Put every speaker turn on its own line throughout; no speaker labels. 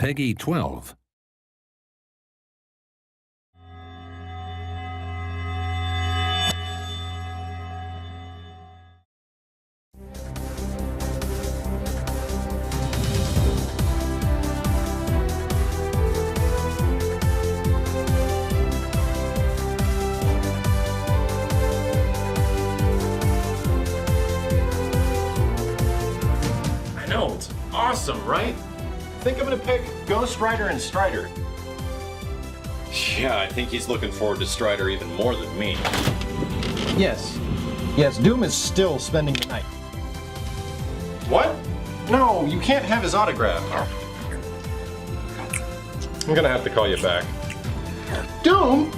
Peggy 12.
I know, it's awesome, right? I think I'm gonna pick Ghost Rider and Strider.
Yeah, I think he's looking forward to Strider even more than me.
Yes. Yes, Doom is still spending the night.
What? No, you can't have his autograph. I'm gonna have to call you back. Doom?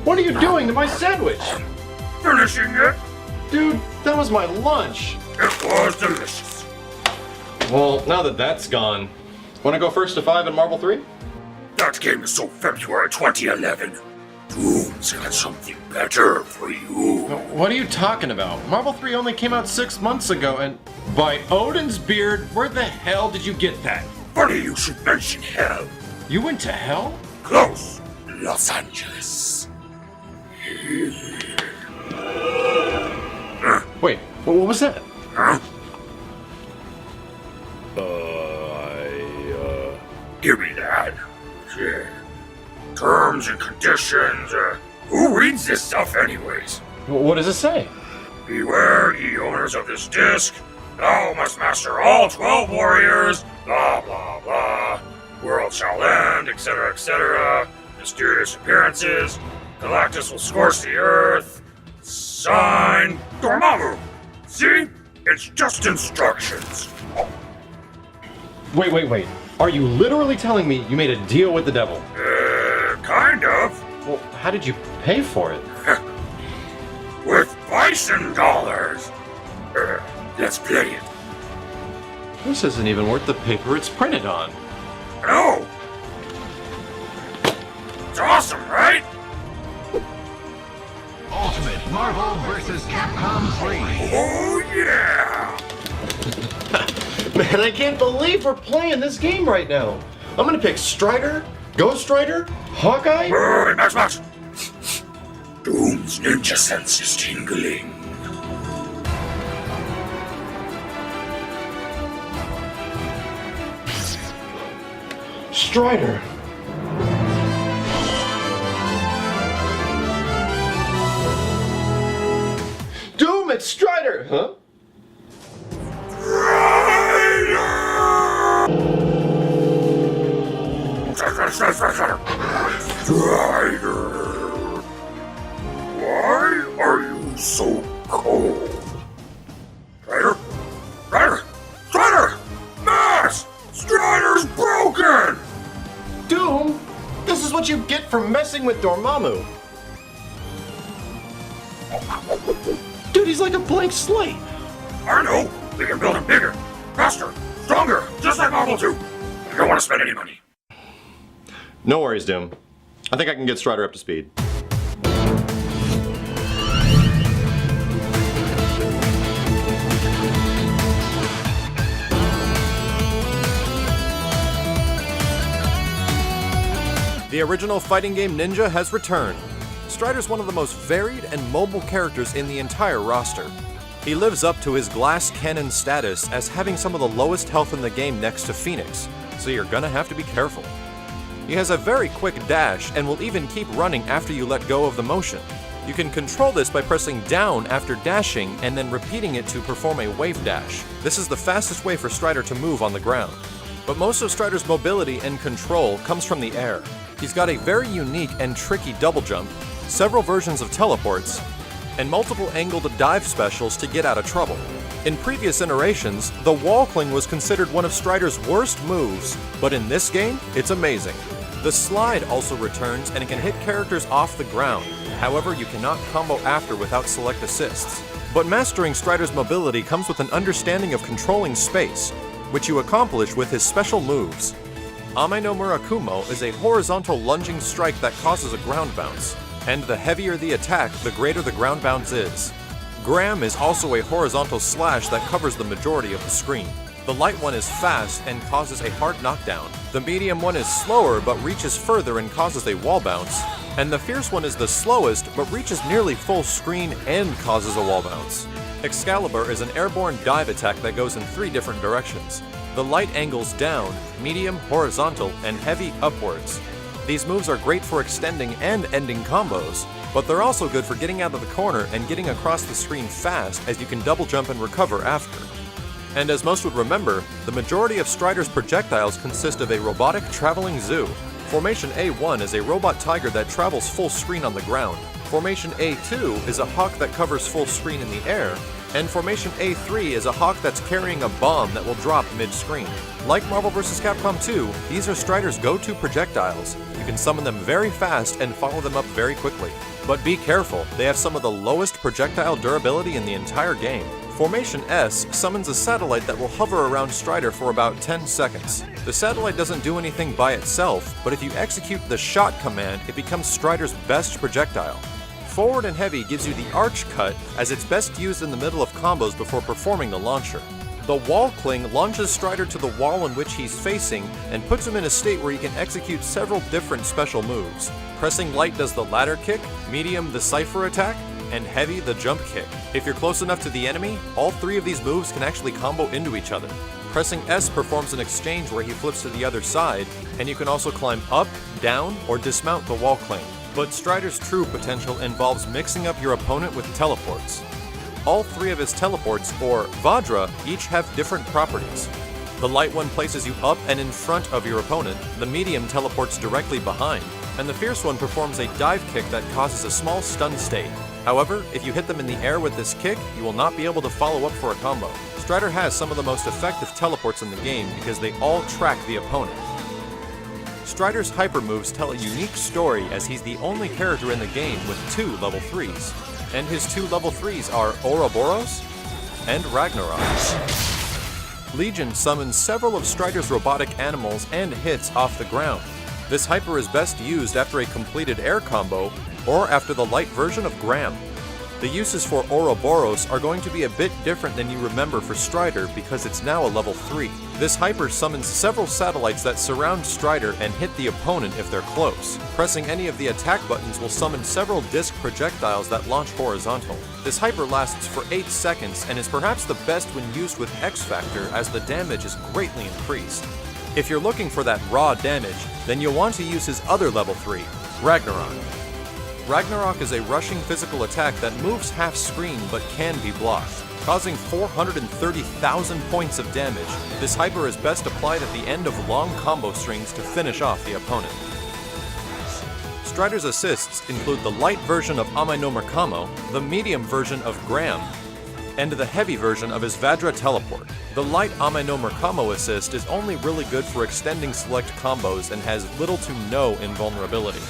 What are you doing to my sandwich?
Finishing it?
Dude, that was my lunch.
It was delicious.
Well, now that that's gone, wanna go first to 5 in Marvel 3?
That game is so February 2011. Doom's got something better for you.
What are you talking about? Marvel 3 only came out 6 months ago, and by Odin's beard, where the hell did you get that?
Funny you should mention hell.
You went to hell?
Close. Los Angeles.
Wait, what was that?
Huh? Give me that. Yeah. Terms and conditions. Who reads this stuff anyways?
What does it say?
Beware, ye owners of this disc. Thou must master all 12 warriors. Blah, blah, blah. World shall end, etc., etc. Mysterious appearances. Galactus will scorch the earth. Sign Dormammu. See? It's just instructions.
Wait. Are you literally telling me you made a deal with the devil?
Kind of.
Well, how did you pay for it?
With bison dollars. Let's play it.
This isn't even worth the paper it's printed on.
No. It's awesome, right?
Ultimate Marvel vs. Capcom 3.
Oh, yeah.
Man, I can't believe we're playing this game right now. I'm gonna pick Strider, Ghost Rider, Hawkeye.
Hey, Max. Doom's ninja sense is tingling.
Strider. Doom, it's Strider, huh?
Strider. Why are you so cold? Strider! Max! Strider's broken!
Doom, this is what you get for messing with Dormammu. Dude, he's like a blank slate.
I know! We can build him bigger, faster, stronger, just like Marvel 2. I don't want to spend any money.
No worries, Doom. I think I can get Strider up to speed.
The original fighting game Ninja has returned. Strider's one of the most varied and mobile characters in the entire roster. He lives up to his glass cannon status as having some of the lowest health in the game next to Phoenix, so you're gonna have to be careful. He has a very quick dash and will even keep running after you let go of the motion. You can control this by pressing down after dashing and then repeating it to perform a wave dash. This is the fastest way for Strider to move on the ground. But most of Strider's mobility and control comes from the air. He's got a very unique and tricky double jump, several versions of teleports, and multiple angled dive specials to get out of trouble. In previous iterations, the wall cling was considered one of Strider's worst moves, but in this game, it's amazing. The slide also returns and it can hit characters off the ground. However, you cannot combo after without select assists. But mastering Strider's mobility comes with an understanding of controlling space, which you accomplish with his special moves. Ame no Murakumo is a horizontal lunging strike that causes a ground bounce, and the heavier the attack, the greater the ground bounce is. Graham is also a horizontal slash that covers the majority of the screen. The light one is fast and causes a hard knockdown. The medium one is slower but reaches further and causes a wall bounce. And the fierce one is the slowest but reaches nearly full screen and causes a wall bounce. Excalibur is an airborne dive attack that goes in 3 different directions. The light angles down, medium, horizontal, and heavy upwards. These moves are great for extending and ending combos, but they're also good for getting out of the corner and getting across the screen fast, as you can double jump and recover after. And as most would remember, the majority of Strider's projectiles consist of a robotic traveling zoo. Formation A1 is a robot tiger that travels full screen on the ground. Formation A2 is a hawk that covers full screen in the air, and Formation A3 is a hawk that's carrying a bomb that will drop mid-screen. Like Marvel vs. Capcom 2, these are Strider's go-to projectiles. You can summon them very fast and follow them up very quickly. But be careful, they have some of the lowest projectile durability in the entire game. Formation S summons a satellite that will hover around Strider for about 10 seconds. The satellite doesn't do anything by itself, but if you execute the shot command, it becomes Strider's best projectile. Forward and heavy gives you the arch cut, as it's best used in the middle of combos before performing the launcher. The wall cling launches Strider to the wall in which he's facing and puts him in a state where he can execute several different special moves. Pressing light does the ladder kick, medium the cipher attack, and heavy the jump kick. If you're close enough to the enemy, all 3 of these moves can actually combo into each other. Pressing S performs an exchange where he flips to the other side, and you can also climb up, down, or dismount the wall cling. But Strider's true potential involves mixing up your opponent with teleports. All 3 of his teleports, or Vajra, each have different properties. The light one places you up and in front of your opponent, the medium teleports directly behind, and the fierce one performs a dive kick that causes a small stun state. However, if you hit them in the air with this kick, you will not be able to follow up for a combo. Strider has some of the most effective teleports in the game because they all track the opponent. Strider's hyper moves tell a unique story, as he's the only character in the game with 2 level 3s. And his 2 level 3s are Ouroboros and Ragnarok. Legion summons several of Strider's robotic animals and hits off the ground. This hyper is best used after a completed air combo or after the light version of Graham. The uses for Ouroboros are going to be a bit different than you remember for Strider because it's now a level 3. This hyper summons several satellites that surround Strider and hit the opponent if they're close. Pressing any of the attack buttons will summon several disc projectiles that launch horizontal. This hyper lasts for 8 seconds and is perhaps the best when used with X Factor, as the damage is greatly increased. If you're looking for that raw damage, then you'll want to use his other level 3, Ragnarok. Ragnarok is a rushing physical attack that moves half screen but can be blocked. Causing 430,000 points of damage, this hyper is best applied at the end of long combo strings to finish off the opponent. Strider's assists include the light version of Ame no Merkamo, the medium version of Graham, and the heavy version of his Vajra teleport. The light Ame no Merkamo assist is only really good for extending select combos and has little to no invulnerability.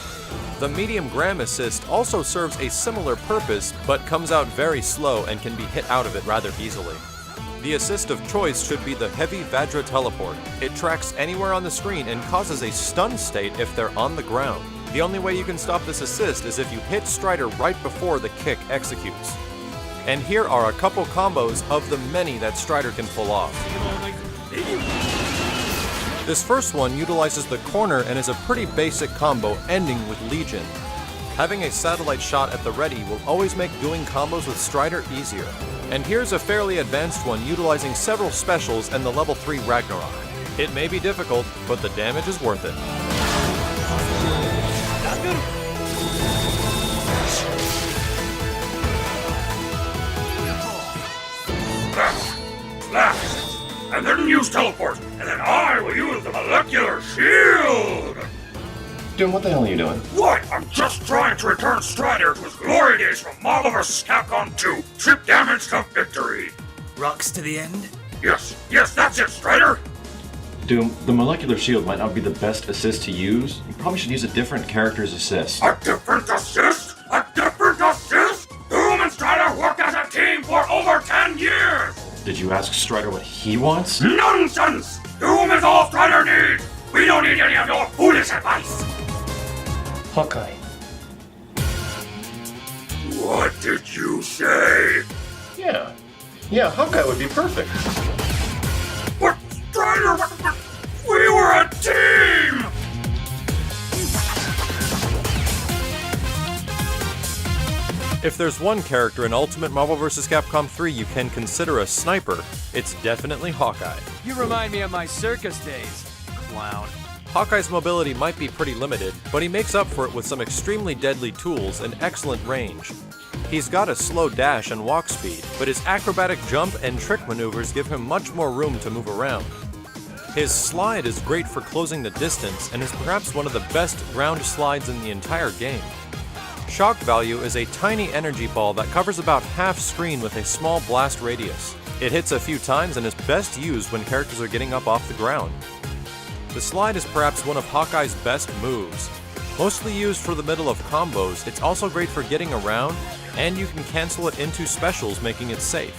The medium Graham assist also serves a similar purpose, but comes out very slow and can be hit out of it rather easily. The assist of choice should be the heavy Vajra teleport. It tracks anywhere on the screen and causes a stun state if they're on the ground. The only way you can stop this assist is if you hit Strider right before the kick executes. And here are a couple combos of the many that Strider can pull off. This first one utilizes the corner and is a pretty basic combo, ending with Legion. Having a satellite shot at the ready will always make doing combos with Strider easier. And here's a fairly advanced one utilizing several specials and the level 3 Ragnarok. It may be difficult, but the damage is worth it.
Flash! And then use teleport, and then I will use the molecular shield!
Doom, what the hell are you doing?
What? I'm just trying to return Strider to his glory days from Marvel vs. Capcom 2. Trip damage to victory.
Rocks to the end?
Yes, that's it, Strider!
Doom, the molecular shield might not be the best assist to use. You probably should use a different character's assist.
A different assist? A different assist? Doom and Strider worked as a team for over 10 years!
Did you ask Strider what he wants?
Nonsense! Doom is all Strider needs! We don't need any of your foolish advice!
Hawkeye.
What did you say?
Yeah, Hawkeye would be perfect.
We're
If there's one character in Ultimate Marvel vs. Capcom 3 you can consider a sniper, it's definitely Hawkeye.
You remind me of my circus days, clown.
Hawkeye's mobility might be pretty limited, but he makes up for it with some extremely deadly tools and excellent range. He's got a slow dash and walk speed, but his acrobatic jump and trick maneuvers give him much more room to move around. His slide is great for closing the distance and is perhaps one of the best ground slides in the entire game. Shock value is a tiny energy ball that covers about half screen with a small blast radius. It hits a few times and is best used when characters are getting up off the ground. The slide is perhaps one of Hawkeye's best moves. Mostly used for the middle of combos, it's also great for getting around, and you can cancel it into specials, making it safe.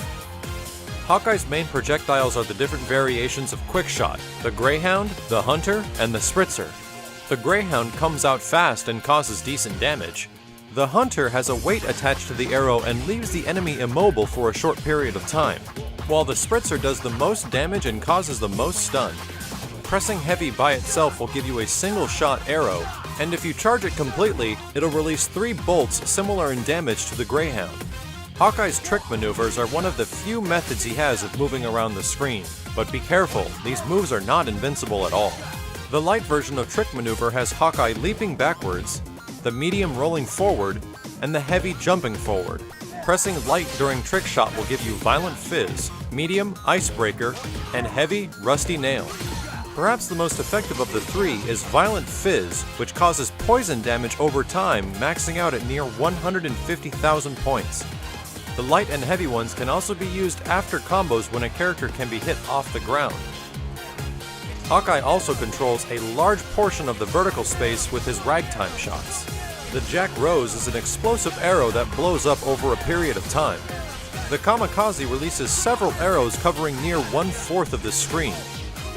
Hawkeye's main projectiles are the different variations of Quickshot, the Greyhound, the Hunter, and the Spritzer. The Greyhound comes out fast and causes decent damage. The Hunter has a weight attached to the arrow and leaves the enemy immobile for a short period of time, while the Spritzer does the most damage and causes the most stun. Pressing heavy by itself will give you a single-shot arrow, and if you charge it completely, it'll release 3 bolts similar in damage to the Greyhound. Hawkeye's trick maneuvers are one of the few methods he has of moving around the screen, but be careful, these moves are not invincible at all. The light version of trick maneuver has Hawkeye leaping backwards, the medium rolling forward, and the heavy jumping forward. Pressing light during trick shot will give you violent fizz, medium icebreaker, and heavy rusty nail. Perhaps the most effective of the 3 is violent fizz, which causes poison damage over time, maxing out at near 150,000 points. The light and heavy ones can also be used after combos when a character can be hit off the ground. Hawkeye also controls a large portion of the vertical space with his ragtime shots. The Jack Rose is an explosive arrow that blows up over a period of time. The Kamikaze releases several arrows covering near 1/4 of the screen,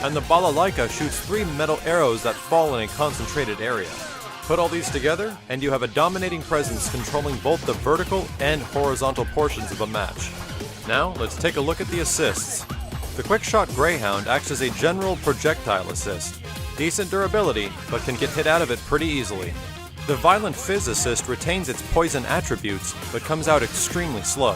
and the Balalaika shoots 3 metal arrows that fall in a concentrated area. Put all these together, and you have a dominating presence controlling both the vertical and horizontal portions of a match. Now, let's take a look at the assists. The Quickshot Greyhound acts as a general projectile assist. Decent durability, but can get hit out of it pretty easily. The Violent Fizz assist retains its poison attributes, but comes out extremely slow.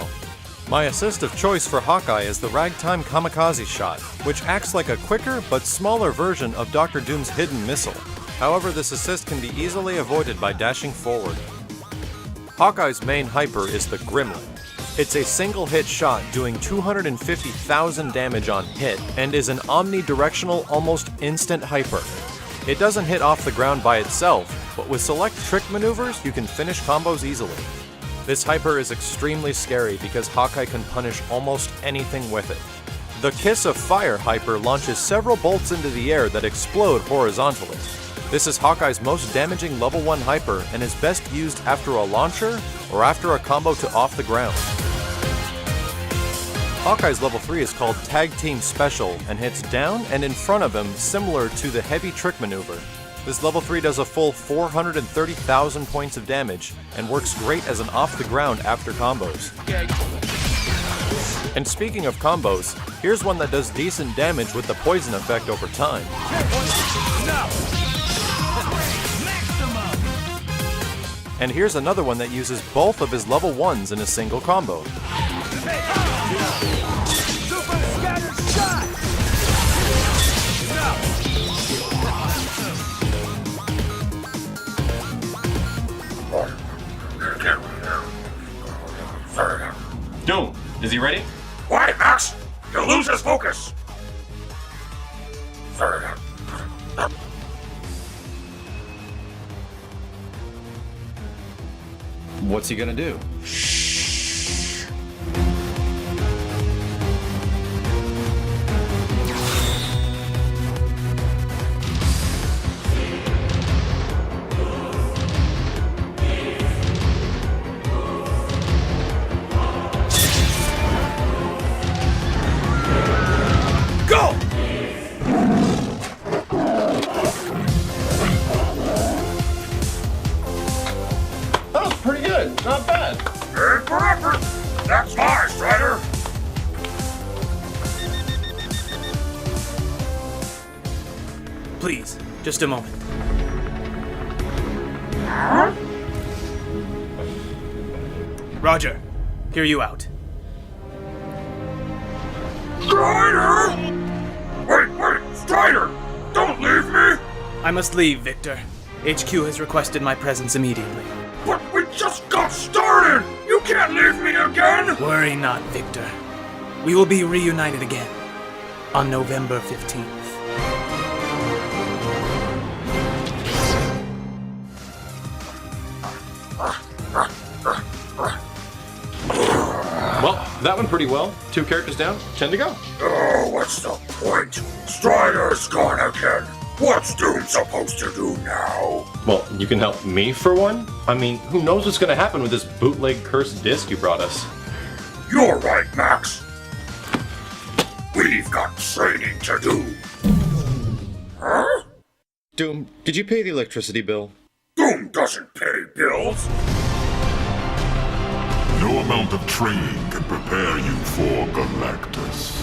My assist of choice for Hawkeye is the Ragtime Kamikaze shot, which acts like a quicker but smaller version of Dr. Doom's hidden missile. However, this assist can be easily avoided by dashing forward. Hawkeye's main hyper is the Gremlin. It's a single hit shot doing 250,000 damage on hit and is an omnidirectional, almost instant hyper. It doesn't hit off the ground by itself, but with select trick maneuvers you can finish combos easily. This hyper is extremely scary because Hawkeye can punish almost anything with it. The Kiss of Fire hyper launches several bolts into the air that explode horizontally. This is Hawkeye's most damaging level 1 hyper and is best used after a launcher or after a combo to off the ground. Hawkeye's level 3 is called Tag Team Special and hits down and in front of him similar to the heavy trick maneuver. This level 3 does a full 430,000 points of damage and works great as an off the ground after combos. And speaking of combos, here's one that does decent damage with the poison effect over time. And here's another one that uses both of his level 1s in a single combo.
Doom, is he ready?
Why, Max? He'll lose his focus.
What's he gonna do?
That was pretty good. Not bad.
Good for effort. That's my Strider.
Please, just a moment. Roger. Hear you out.
Strider! Wait, Strider! Don't leave me!
I must leave, Victor. HQ has requested my presence immediately.
But we just got started! You can't leave me again!
Worry not, Victor. We will be reunited again on November 15th.
Well, that went pretty well. 2 characters down, 10 to go.
Oh, what's the point? Strider's gone again. What's Doom supposed to do now?
Well, you can help me for one? I mean, who knows what's gonna happen with this bootleg cursed disc you brought us?
You're right, Max. We've got training to do. Huh?
Doom, did you pay the electricity bill?
Doom doesn't pay bills.
No amount of training can prepare you for Galactus.